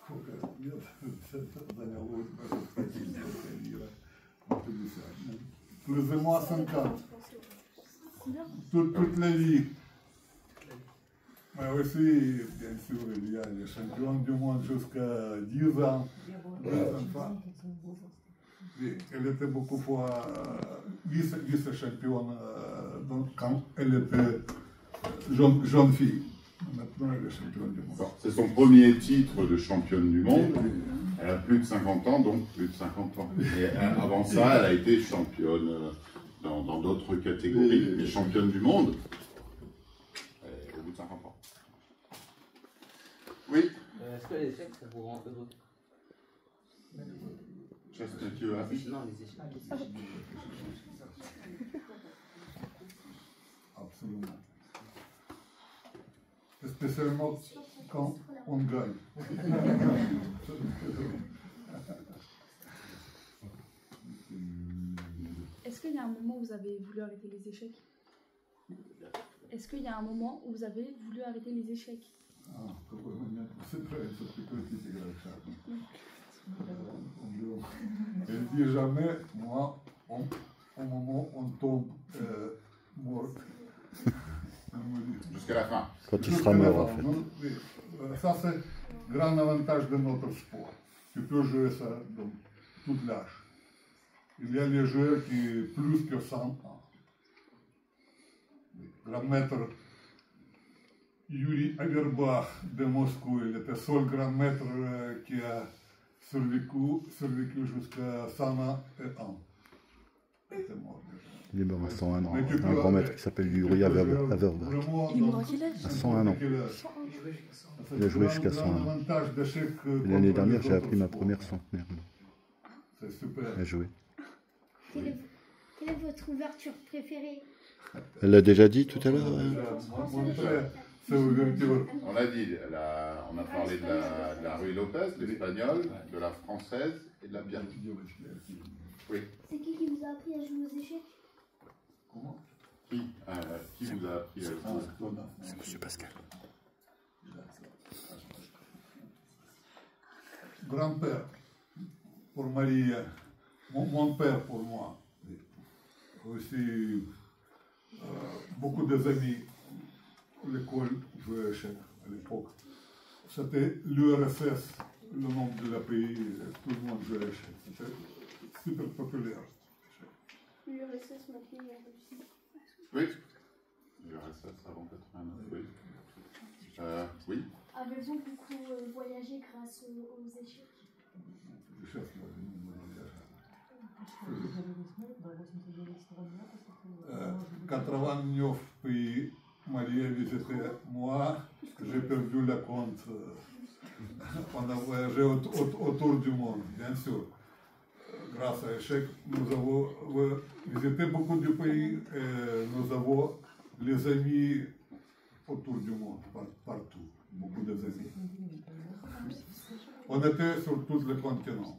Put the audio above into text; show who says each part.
Speaker 1: Сколько лет заняло карьера. Plus de moi 50. Toute la vie. Mais aussi, bien sûr, il y a les champions du monde jusqu'à 10 ans. Elle était beaucoup fois vice-championne quand elle était jeune fille. Maintenant, elle est championne du monde.
Speaker 2: C'est son premier titre de championne du monde. Elle a plus de 50 ans, donc plus de 50 ans. Et avant ça, elle a été championne dans d'autres catégories, mais championne du monde au bout de 50 ans. Oui.
Speaker 3: Est-ce que les échecs, ça vous rend heureux?
Speaker 2: Qu'est-ce que tu veux dire?
Speaker 3: Non, les échecs.
Speaker 1: Absolument. Spécialement quand on gagne.
Speaker 4: Est-ce qu'il y a un moment où vous avez voulu arrêter les échecs? Est-ce qu'il y a un moment où vous avez voulu arrêter les échecs?
Speaker 1: Elle dit jamais, moi, au moment où on tombe mort.
Speaker 2: Jusqu'à la fin.
Speaker 5: Quand il sera mort, en fait.
Speaker 1: Ça, c'est le grand avantage de notre sport. Tu peux jouer ça dans tout l'âge. Il y a les joueurs qui ont plus que 100 ans. Le grand maître Yuri Averbakh de Moscou, il était le seul grand maître qui a survécu jusqu'à 101 ans. Il était mort déjà.
Speaker 5: Il est mort à 101 ans. Un grand maître qui s'appelle Yuri Averbakh.
Speaker 4: Il est mort à quel âge?
Speaker 5: À 101 ans. Il a joué jusqu'à 101 ans. L'année dernière, j'ai appris ma première centenaire.
Speaker 1: C'est super.
Speaker 5: Elle a joué.
Speaker 6: Quelle est votre ouverture préférée?
Speaker 5: Elle l'a déjà dit tout à l'heure.
Speaker 2: On l'a dit, on a parlé de la Ruy Lopez, de l'espagnol, de la française et de la bière. Oui.
Speaker 6: C'est qui vous a appris à jouer aux échecs?
Speaker 1: Comment?
Speaker 2: Qui vous a appris à jouer?
Speaker 5: C'est Monsieur Pascal.
Speaker 1: Grand-père pour Maria, mon père pour moi. Aussi, beaucoup des amis à l'école jouaient à échecs à l'époque. C'était l'URSS, le nom de la pays, tout le monde jouait à échecs. C'était super populaire.
Speaker 6: L'URSS maintenant en Russie.
Speaker 2: Oui. L'URSS avant 89, oui. Oui.
Speaker 6: Avez-vous beaucoup voyagé grâce aux échecs?
Speaker 1: Quatre-vingt-neuf pays, Maria visitait moi, j'ai perdu le compte. On a voyagé autour du monde, bien sûr. Grâce à l'échec, nous avons visité beaucoup de pays et nous avons les amis autour du monde, partout, beaucoup d'amis. On était sur tout le continent.